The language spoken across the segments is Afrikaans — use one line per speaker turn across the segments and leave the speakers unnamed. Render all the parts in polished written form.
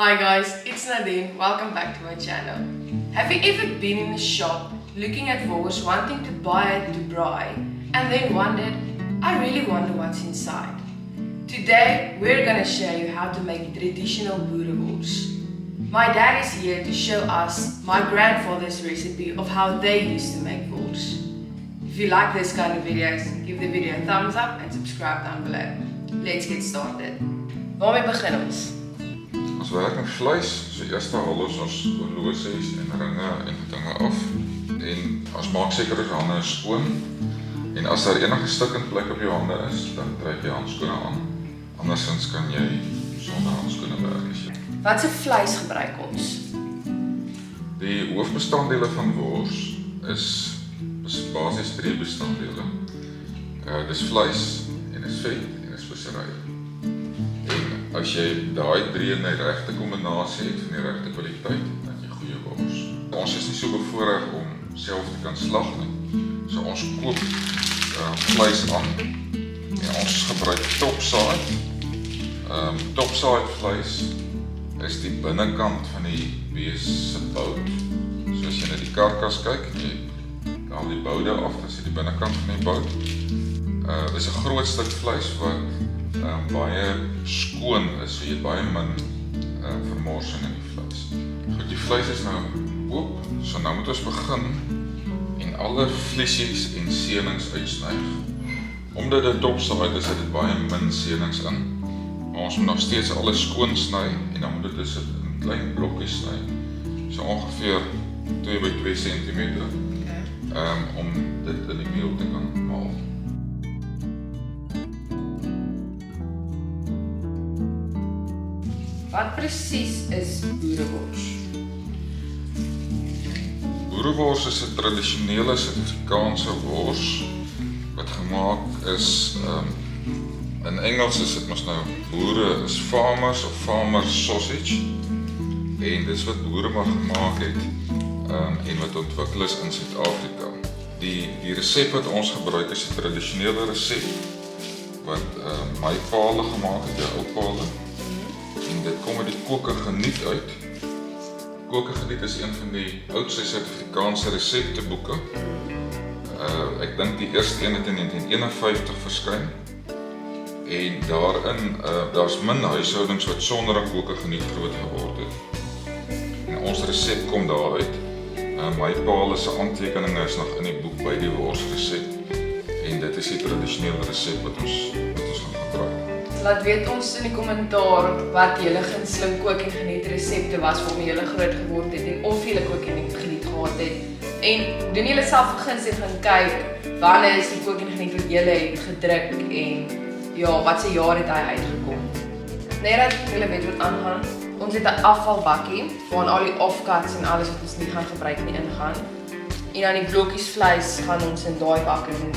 Hi guys, it's Nadine. Welcome back to my channel. Have you ever been in a shop looking at wors, wanting to buy it to braai, and then wondered, I really wonder what's inside? Today, we're gonna show you how to make traditional boerewors. My dad is here to show us my grandfather's recipe of how they used to make wors. If you like this kind of videos, give the video a thumbs up and subscribe down below. Let's get started. Waarmee begin ons?
Ons werk met vleis, so eers haal ons horlosies en ringe en dinge af. En ons maak seker dat hande is skoon. En as daar enige stukkend plek op jou hande is, dan trek jy handskoene aan. Andersins kan jy sonder handskoene werk.
Wat se vleis gebruik ons?
Die hoofbestanddele van wors is basies 3 bestanddele. Dis vleis en dis vet en dis vissery. En as jy daai 3 in die regte kombinasie het van die regte kwaliteit, dan het jy goeie wors. Ons is nie so bevoorreg om self te kan slag nie. So ons koop vleis aan en ons gebruik topside. Topside vleis is die binnekant van die bees se bout. So as jy na die karkas kyk en jy haal die boude af, dan is die binnekant van die bout. Dis 'n groot stuk vleis wat baie skoon is, so jy het baie min vermorsing in die vleis. Goed, die vleis is nou oop, so nou moet ons begin en alle vliesies en senings uitsny. Omdat dit topside is, het dit baie min senings in. Maar ons moet nog steeds alles skoon sny en dan moet dit dus in klein blokkies sny. So ongeveer 2 by 2 cm. Om dit in die meel te kan maal.
Wat presies is boerewors?
Boerewors is 'n tradisionele Suid-Afrikaanse wors wat gemaak is, in Engels is dit mos nou boere is farmers of farmers sausage. En dis wat boere maar gemaak het en wat ontwikkel is in Suid-Afrika. Die resep wat ons gebruik is 'n tradisionele resep wat my paal gemaak het, jou ou paal. En dit kom uit die Koke Geniet uit. Koke Geniet is een van die oudste Suid-Afrikaanse resepteboeke. Ek dink die eerste een het in 1951 verskyn. En daarin, daar's min huishoudings wat sonder 'n Koke Geniet groot geword het. En ons resep kom daaruit. My paal se aantekeninge is nog in die boek by die worsresep. En dit is die tradisionele resep wat ons gaan gebruik.
Laat weet ons in die kommentaar wat julle gunsteling kook en geniet resepte was waarmee julle groot geword het en of julle kook en geniet gehad het. En doen julle self begins en gaan kyk wanneer is die kook en geniet wat julle het gedruk en ja, wat se jaar het hy uitgekom. Net dat julle weet wat aangaan. Ons het 'n afvalbakkie waarin al die offcuts en alles wat ons nie gaan gebruik nie ingaan. En dan die blokkies vleis gaan ons in daai bak in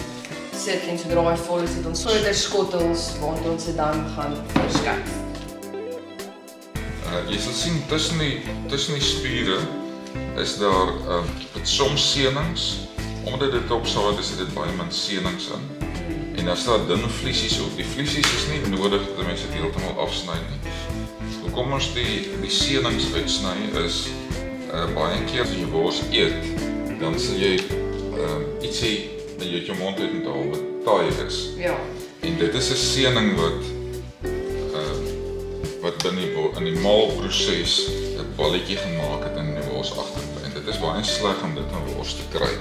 sit en sodra hy vol is, het ons groter skottels waarin ons dit dan gaan verskuif.
Jy sal sien tussen die spiere is daar soms senings. Omdat dit topside is, het dit baie min senings in. En dan is daar dun vliesies ook. Die vliesies is nie nodig dat mense dit heeltemal afsny nie. Hoekom ons die senings uitsny is, baie keer as jy wors eet, dan sal jy ietsie in jou mond uit moet haal wat taai is.
Ja.
En dit is 'n sening wat in die maalproses 'n balletjie gemaak het in die wors agterby. En dit is baie sleg om dit in wors te kry.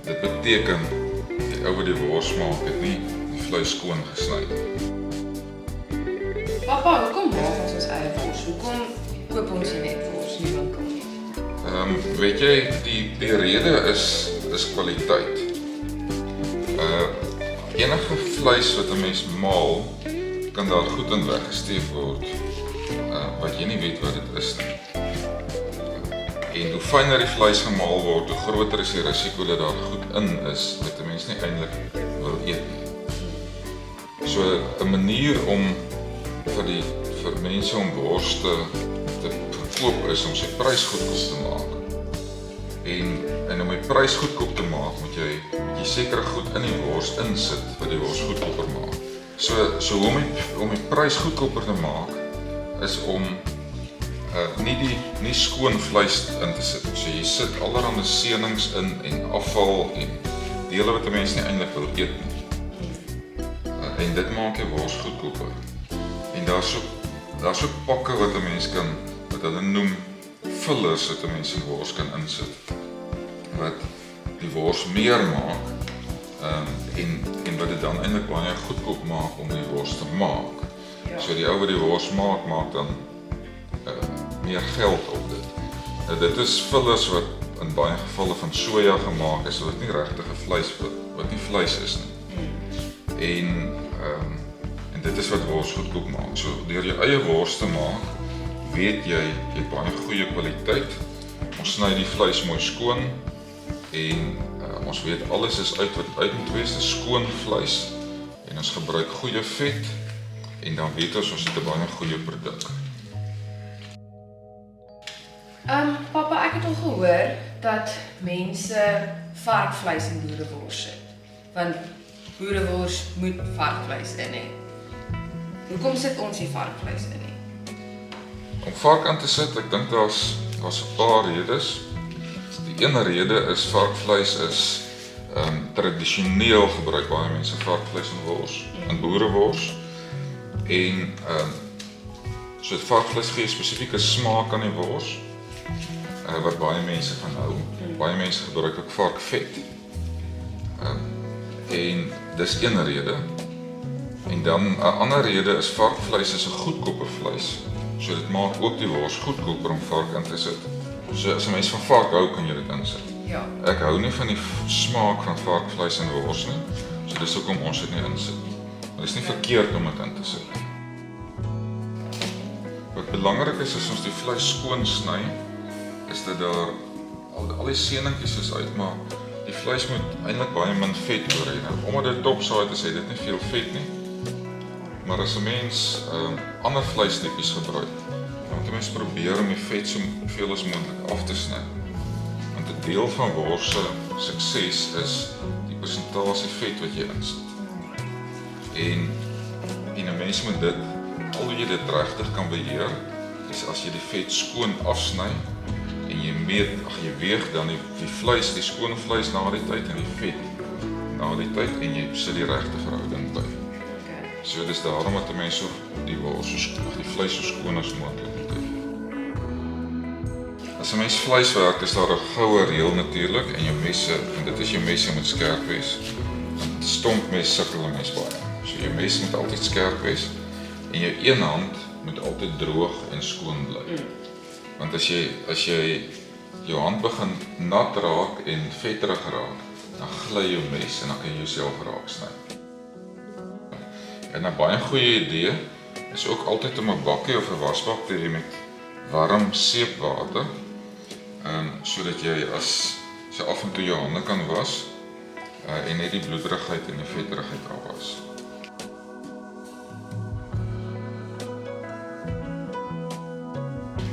Dit beteken die ou wat die wors maak het nie die vleis skoon gesny.
Papa, hoekom maak ons eie wors? Hoekom koop ons nie net wors in die winkel nie?
Weet jy, die rede is kwaliteit. Enige vleis wat 'n mens maal, kan daar goed in weggesteek word, wat jy nie weet wat dit is nie. En hoe fyner die vleis gemaal word, hoe groter is die risiko dat daar goed in is, wat 'n mens nie eintlik wil eet nie. So 'n manier om vir mense om wors te verkoop is om sy prys goedkoop te maak. En om die prys goedkoop te maak, moet jy sekere goed in die wors insit wat die wors goedkoper maak. So om die prys goedkoper te maak is om nie skoon vleis in te sit. So jy sit allerhande seënings in en afval en dele wat 'n mens nie eintlik wil eet nie. En dit maak jou wors goedkoper. En daar's ook pakke wat 'n mens kan, wat hulle noem fillers wat 'n mens in wors kan insit. Wat die wors meer maak en wat dit dan eintlik baie goedkoop maak om die wors te maak.
Ja.
So die ou wat die wors maak dan meer geld op dit. Dit is fillers wat in baie gevalle van soja gemaak is, so dit nie regtige vleis wat nie vleis is nie. En dit is wat wors goedkoop maak. So deur jou eie wors te maak, weet jy het baie goeie kwaliteit. Ons sny die vleis mooi skoon en ons weet alles is uit wat uit moet wees, dis skoon vleis en ons gebruik goeie vet en dan weet ons het 'n baie goeie produk.
Papa, ek het al gehoor dat mense varkvleis in boerewors sit. Want boerewors moet varkvleis in hê. Hoekom sit ons nie varkvleis in nie?
Om vark aan te sit, ek dink daar's 'n paar redes. Die een rede is varkvleis is tradisioneel gebruik baie mense varkvleis in wors, in boerewors. En so dit varkvleis gee spesifieke smaak aan die wors. Wat baie mense van hou. Baie mense gebruik ook varkvet. En dis een rede. En dan 'n ander rede is varkvleis is 'n goedkope vleis. So dit maak ook die wors goedkoper om vark in te sit. So as 'n mens van vark hou, kan jy dit insit.
Ja.
Ek hou nie van die smaak van varkvleis in wors nie. So dis hoekom ons dit nie insit. Maar dis nie verkeerd om dit in te sit. Wat belangrik is as ons die vleis skoon sny, is dat daar al die seëningkies is uit, maar die vleis moet eintlik baie min vet oor hê. Nou, omdat dit topsaai is, het dit nie veel vet nie. Maar as 'n mens ander vleistipies gebruik, dan moet 'n mens probeer om die vet so veel as moontlik af te sny. Want 'n deel van wors se sukses is die persentasie vet wat jy insit. En 'n mens moet dit, al hoe jy dit regtig kan beheer, is as jy die vet skoon afsny en jy weeg dan die vleis, die skone vleis na die tyd en die vet na die tyd en jy sit die regte verhouding by. So dis daarom dat 'n mens so die vleis so skoon as moontlik moet hê. As 'n mens vleis werk, is daar 'n goue reël natuurlik en jou messe, en dit is jou messe moet skerp wees. 'n Stompmes sukkel 'n mens baie. So jou mes moet altyd skerp wees en jou een hand moet altyd droog en skoon bly. Want as jy jou hand begin nat raak en vetterig raak, dan gly jou mes en dan kan jy jouself raak sny. En 'n baie goeie idee is ook altyd om 'n bakkie of 'n wasbak te hê met warm seepwater, sodat jy as af en toe jou hande kan was en net die bloederigheid en die vetterigheid afwas.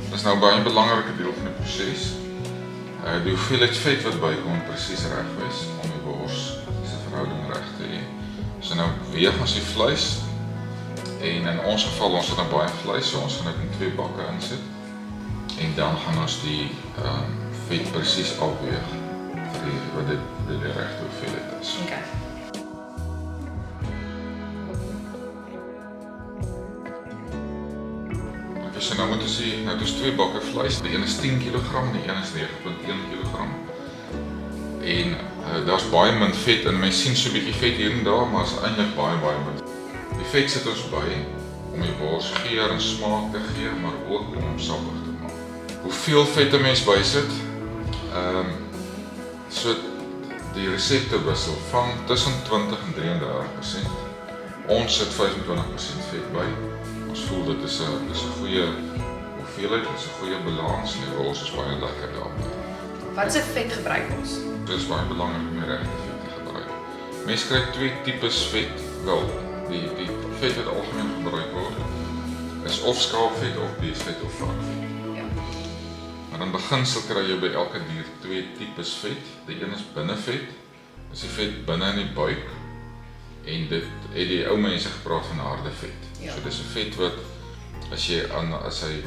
Dit is nou baie 'n belangrike deel van die proses. Die hoeveelheid vet wat bykom moet presies reg wees om die wors se verhouding reg te hê. So nou weeg ons die vleis en in ons geval ons het nou baie vleis, so ons gaan dit in 2 bakke insit en dan gaan ons die vet presies afweeg vir wat dit die regte hoeveelheid is.
Okay.
So nou moet ons sien, nou dis 2 bakke vleis, die een is 10 kg en die een is 9.1 kg. En daar's baie min vet en mens sien so 'n bietjie vet hier en daar, maar is eintlik baie min. Die vet sit ons by om die wors geur en smaak te gee, maar ook om hom sappig te maak. Hoeveel vet 'n mens bysit? So die resepte wissel van tussen 20 en 33%. Ons sit 25% vet by. Ons voel dit is 'n goeie hoeveelheid, dit is 'n goeie balans en die wors is baie lekker daarmee.
Wat se vet gebruik ons?
Dit is baie belangrik om die regte vet te gebruik. Mense kry 2 tipes vet. Wel, die vet wat algemeen gebruik word is of skaapvet of beesvet of varkvet.
Ja.
Maar in beginsel kry jy by elke dier 2 tipes vet. Die een is binnevet, dis die vet binne in die buik. En dit het die ou mense gepraat van harde vet.
Ja.
So dis 'n vet wat as hy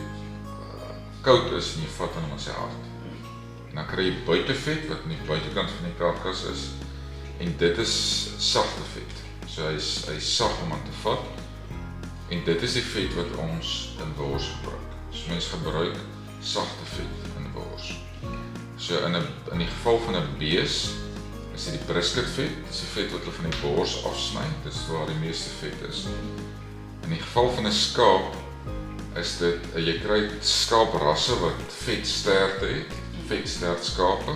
koud is en jy vat hom in sy hart. En dan kry jy buitevet wat aan die buitekant van die karkas is en dit is sagte vet. So hy is sag om aan te vat en dit is die vet wat ons in wors gebruik. So mense gebruik sagte vet in wors. So in die geval van 'n bees is dit die brisket vet, dis die vet wat hulle van die bors afsny, dis waar die meeste vet is. In die geval van 'n skaap is dit, jy kry skaaprasse wat vetsterte het, vetstert skape,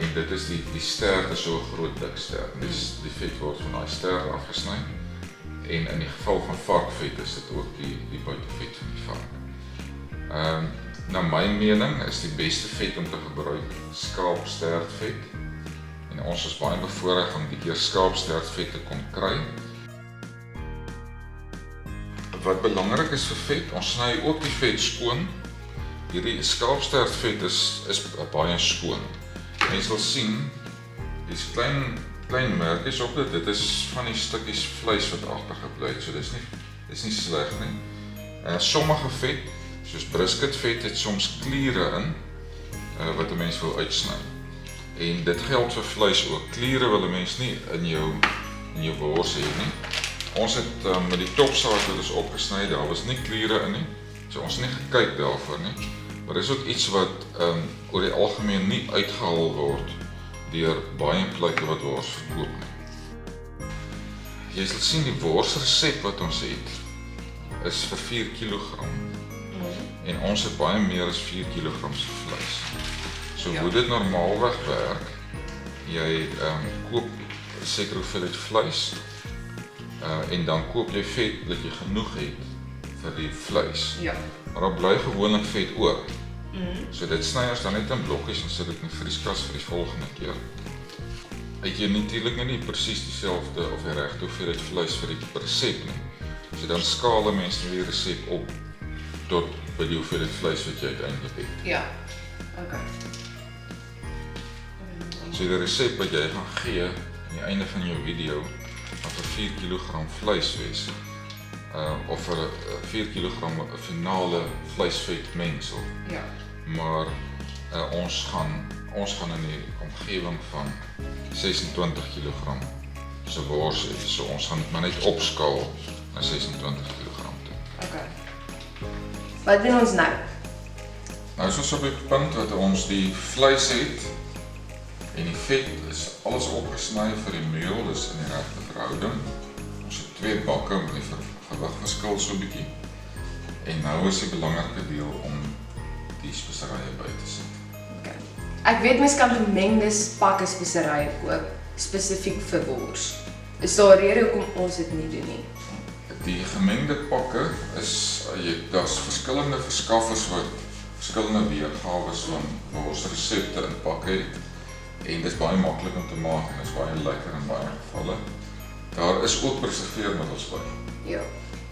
en dit is die stert is so 'n groot dik stert, dus die vet word van daai stert afgesny, en in die geval van varkvet is dit ook die buitevet van die vark. Na my mening is die beste vet om te gebruik skaapstertvet, en ons is baie bevoorreg om die keer skaapstertvet te kon kry. Wat belangrik is vir vet, ons sny ook die vet skoon. Hierdie skaapstertvet is baie skoon. En jy sal sien, dis klein merkies op dit, dit is van die stukkies vleis wat agtergebly het, so dis nie sleg nie. Sommige vet, soos brisketvet, het soms kliere in, wat 'n mens wil uitsny. En dit geld vir vleis ook. Kliere wil 'n mens nie in jou wors hê nie. Ons het met die topsaak wat ons opgesny, daar was nie kliere in nie, so ons het nie gekyk daarvoor nie. Maar dis ook iets wat oor die algemeen nie uitgehaal word deur baie plekke wat wors verkoop nie. Jy sal sien die worsresep wat ons het is vir 4 kg. En ons het baie meer as 4 kg se vleis. So hoe dit normaalweg werk, jy koop 'n sekere hoeveelheid vleis, en dan koop jy vet dat jy genoeg het vir die vleis.
Ja.
Maar dan bly gewoonlik vet oor. So dit sny ons dan net in blokkies en sit dit in die vrieskas vir die volgende keer. Het jy natuurlik nie presies dieselfde of die regte hoeveelheid vleis vir die resep nie. So dan skaal mense die resep op tot by die hoeveelheid vleis wat jy uiteindelik het.
Ja. Okay.
So die resep wat jy gaan gee aan die einde van jou video gaan vir 4 kg vleis wees. Of vir 4 kg 'n finale vleisvet mengsel.
Ja.
Maar ons gaan in die omgewing van 26 kg se wors hê. So ons gaan dit maar net opskaal na 26 kg toe.
Okay. Wat doen ons nou?
Nou is ons op die punt dat ons die vleis het en die vet is alles opgesny vir die meel, dis in die regte verhouding. Ons het 2 bakke met die gewig verskil so 'n bietjie. En nou is die belangrike deel om die speserye by te sit.
Okay. Ek weet mens kan gemengde pakke speserye koop, spesifiek vir wors. Is daar 'n rede hoekom ons dit nie doen nie?
Die gemengde pakke is, daar's verskillende verskaffers wat verskillende weergawe van worsresepte in pakke het. En dit is baie maklik om te maak en dit is baie lekker in baie gevalle. Daar is ook preserveermiddels by.
Ja.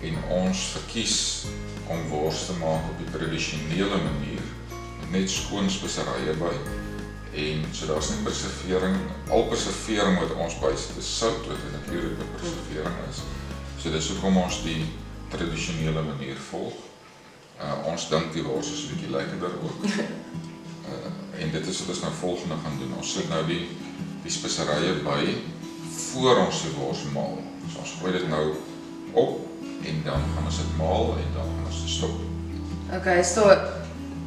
En ons verkies om wors te maak op die tradisionele manier, met net skoon speserye by. En so daar's nie preservering, al preservering wat ons bysit is sout, wat 'n natuurlike preservering is. So dis hoekom ons die tradisionele manier volg. Ons dink die wors is 'n bietjie lekkerder ook. En dit is wat ons nou volgende gaan doen. Ons sit nou die speserye by voor ons die wors maal. So ons gooi dit nou op en dan gaan ons dit maal en dan gaan ons dit stop.
Okay, is daar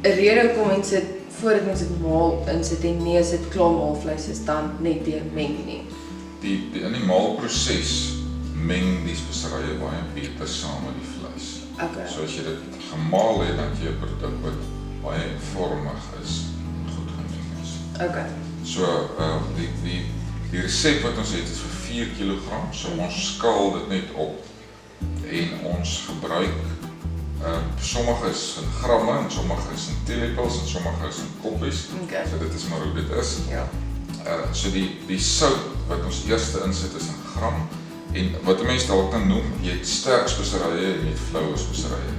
'n rede hoekom mense dit voordat mense dit maal insit en nie as dit klaar maalvleis is dan net deur meng nie?
In die maalproses meng die speserye baie beter saam met die vleis.
Okay.
So as jy dit gemaal het, dan jy 'n produk wat baie vormig is en goed gemeng is.
Okay.
So die resep wat ons het is vir 4 kg, so ons skaal dit net op en ons gebruik sommige is in gramme en sommige is in teelepels en sommige is in koppies.
Okay.
So dit is maar hoe dit is.
Ja.
So die sout wat ons eerste insit is in gram en wat 'n mens dalk kan noem, jy het sterk speserye en jy het floue speserye.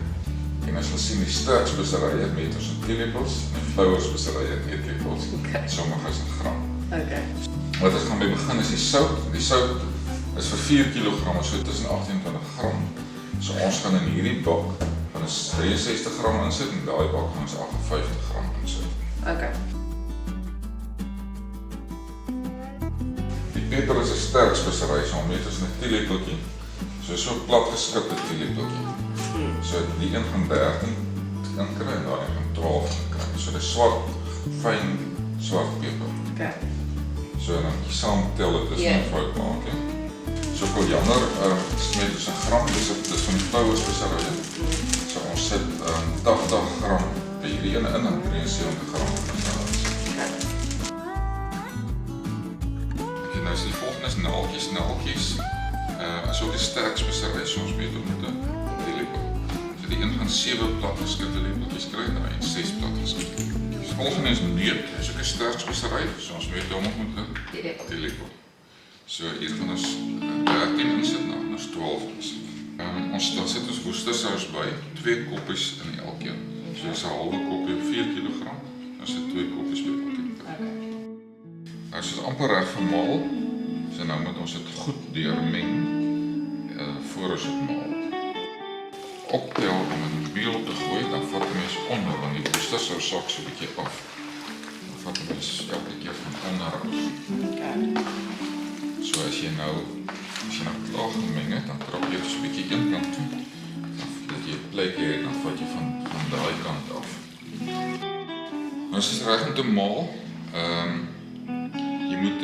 En as jy sien die sterk speserye het ons in teelepels en die floue speserye in eetlepels.
Okay.
Sommige is in gram.
Okay.
Wat ons gaan mee begin is die sout. Die sout is vir 4 kg, so tussen 18 en 20 gram. So ons gaan in hierdie bak van ons 63 gram insit en daai bak gaan ons 58 gram insit.
Okay.
Die peper is 'n sterk spesery, so om net as 'n teelepeltjie. So plat geskikte teelepeltjie. So die een gaan 13 inkry en daai gaan 12 inkry. So dis swart, fyn swart peper.
Okay.
So dan jy saam tel dit is nie fout maak nie. So koriander smeet dus 'n gram, dis van die poue speserye. So ons sit 80 gram by hierdie een in en 73 gram in die ander. Okay, nou is die volgende is naaltjies. Is ook 'n sterk speserye, so ons weet om met 'n lepel. So die een gaan 7 plat geskikte lepeltjies kry en daai 6 plat geskikte. Die volgende is neut, dis ook 'n sterk speserye, so ons weet hom ook met 'n lepel. So hier gaan ons 13 insit, nou ons 12 insit. Dan sit ons woestersous by, 2 koppies in elkeen. So dis 'n halwe koppie op 4 kg, dan sit 2 koppies by elkeen. Nou is dit amper reg vermaal, so nou moet ons dit goed deurmeng voor ons dit maal. Optel om in meel op te gooi, dan vat die mens onder, want die woestersous sak so 'n bietjie af. Dan vat die mens elke keer van onder af. So as jy nou klaar gemeng het, dan trap jy so 'n bietjie een kant toe. Dat jy 'n plekie het, dan vat jy van daai kant af. Nou is dit reg om te maal. Jy moet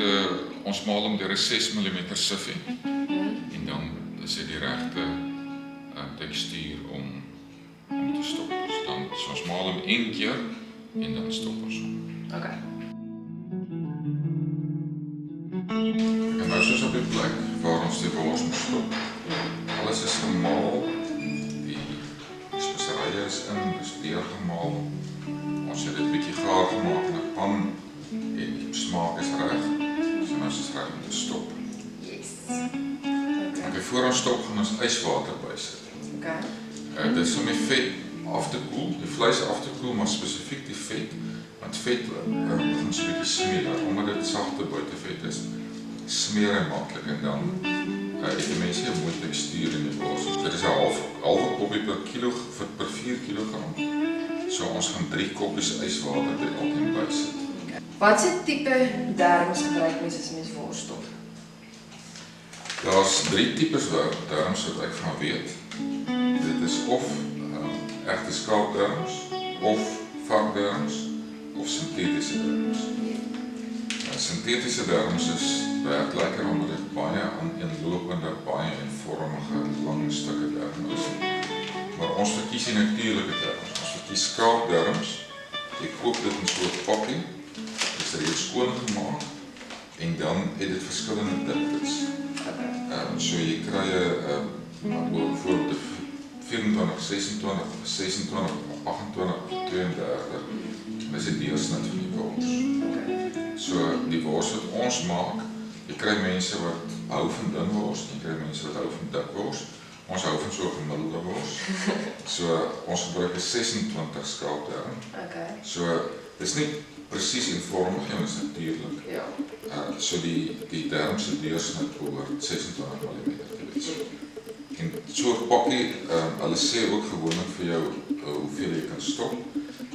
ons maal om deur 'n 6 mm siffie. En dan is dit die regte tekstuur om te stop. So ons maal hom 1 keer en dan stop ons hom.
Okay.
En nou soos op die plek waar ons die wors moet stop. Alles is gemaal, die speserye is in, dis deurgemaal. Ons het dit bietjie gaar gemaak in 'n pan en die smaak is reg. So nou is dit reg om te stop.
Yes.
Okay, voor ons stop gaan ons yswater bysit.
Okay.
Dit is om die vet af te koel, die vleis af te koel, maar spesifiek die vet. Want vet begin so 'n bietjie smeer, omdat dit sagte buitevet is. Smeer en maklik en dan het die mense 'n mooi tekstuur in die wors. Dit is 'n halwe koppie per 4 kg. So ons gaan 3 koppies yswater by elkeen bysit.
Watse tipe darms gebruik mens as mens wors stop?
Daar's 3 tipes darms wat ek van weet. Dit is of egte skaapdarms, of varkdarms, of sintetiese darms. Sintetiese darms is werk lekker omdat dit baie aaneenlopende, baie eenvormige, lang stukke darm is. Maar ons verkies die natuurlike darms. Ons verkies skaapdarms. Jy koop dit in so 'n pakkie. Dit is reeds skoon gemaak en dan het dit verskillende diktes. So jy kry 'n 24, 26, 26, 28, 32. Dit is die deursnit van die wors. So die wors wat ons maak, jy kry mense wat hou van dun wors, jy kry mense wat hou van dik wors. Ons hou van so 'n gemiddelde wors. So ons gebruik 'n 26 skaapdarm.
Okay.
So dis nie presies eenvormig nie, dis natuurlik.
Ja.
So die darm se deursnit behoort 26 mm te wees. En so 'n pakkie, hulle sê ook gewoonlik vir jou hoeveel jy kan stop.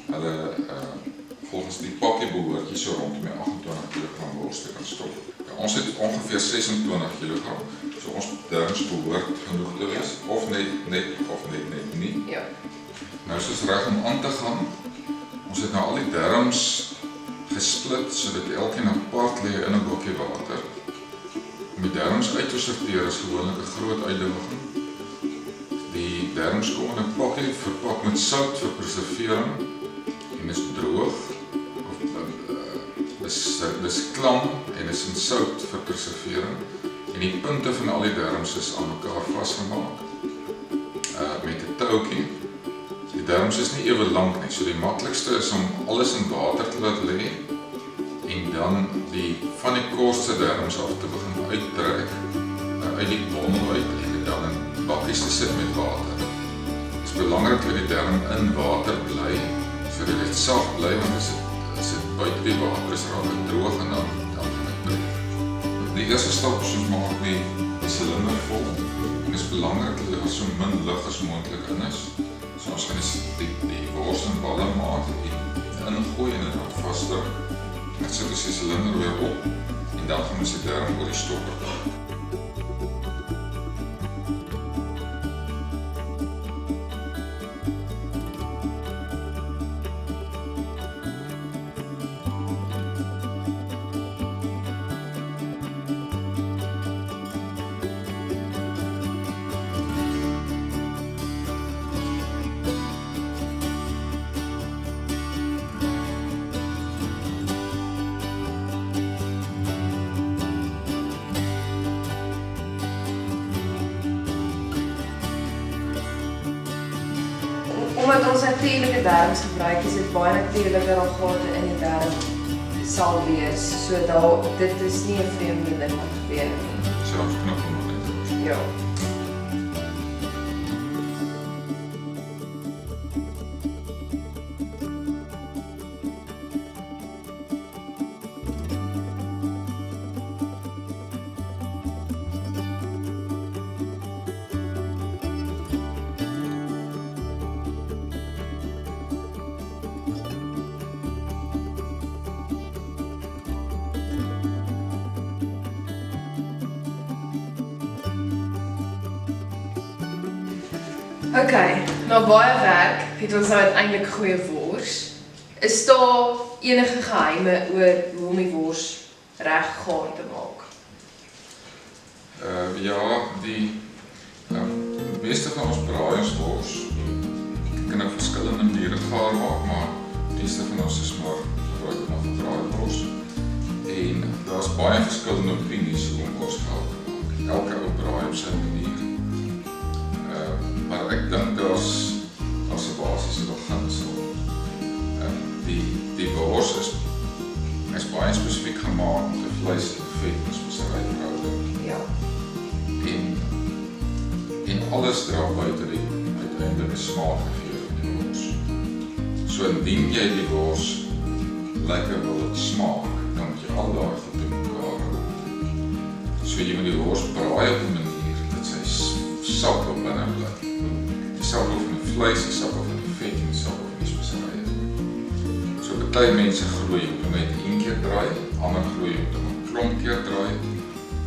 Hulle volgens die pakkie behoort jy so rondom die 28 kg wors te kan stop. Ons het ongeveer 26 kg, so ons darms behoort genoeg te wees, of net nie.
Ja.
Nou is ons reg om aan te gaan. Ons het nou al die darms gesplit, sodat elkeen apart lê in 'n bokkie water. Om die darms uit te sorteer is gewoonlik 'n groot uitdaging. Die darms kom in 'n pakkie verpak met sout vir preservering en is droog. Dis klam en is in sout vir preservering en die punte van al die darms is aan mekaar vasgemaak met 'n toutjie. Die darms is nie ewe lank nie, so die maklikste is om alles in water te laat lê en dan die van die kortste darms af te begin uittrek uit die bondel uit en dit dan in bakkies te sit met water. Dit is belangrik dat die darm in water bly sodat dit sag bly, want as dit buite die water is, raak dit droog en dan gaan dit breek. Die eerste stap is om maak die silinder vol. En dit is belangrik dat daar so min lug as moontlik in is, So ons gaan die wors in balle maak en ingooi en dit dan vasdruk. Dit sit dus die cilinder weer op en dan gaan ons die darm oor die stopper draai.
Omdat ons natuurlike darms gebruik, is dit baie natuurliker al gate in die darm sal wees. So dit is nie 'n vreemde ding wat gebeur nie.
Selfs knop om net.
Ja. Ok, na baie werk het ons nou uiteindelik goeie wors. Is daar enige geheime oor hoe om die wors reg gaar te maak?
Ja, die meeste van ons braaiingswors kan op verskillende maniere gaar maak, maar die meeste van ons is maar gebruik maar vir braaiwors. En daar's baie verskillende opinies hoe om wors gaar te maak. Elke ou braai op sy manier. Maar ek dink daar's 'n basiese beginsel. Die wors is baie spesifiek gemaak met vleis en vet en speseryverhouding.
Ja.
En alles dra buite die uiteindelike smaak en geur van die wors. So indien jy die wors lekker wil het smaak, dan moet jy al daai goed bymekaar hou. So jy moet die wors braai op 'n manier dat sy sap op binne bly. Die sap van die vleis, die sap van die vet en die sap van die speserye. So baie mense glo jy moet hom net een keer draai, ander glo jy moet hom 'n klomp keer draai,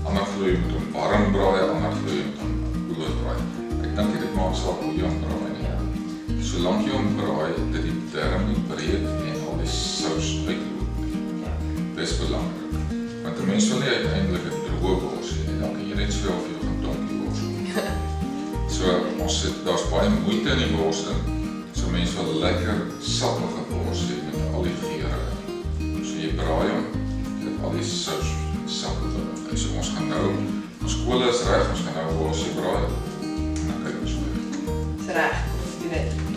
ander glo jy moet hom warm braai, ander glo jy moet hom koel braai. Ek dink dit maak saak hoe jy hom braai nie. Solank jy hom braai, dat die darm nie breek en al die sous uitloop nie. Dis belangrik. Want 'n mens wil nie uiteindelik 'n droë wors hê nie, dan kan jy net soveel vir jou gaan donkie wors. So daar's baie moeite in die wors in. So mense wil lekker sappige wors hê met al die geure. So jy braai hom, dit al die sous sappig in. So ons gaan nou, ons skole is reg, ons gaan nou worsie braai. En dan kyk ons weer.
Dis reg, doen dit.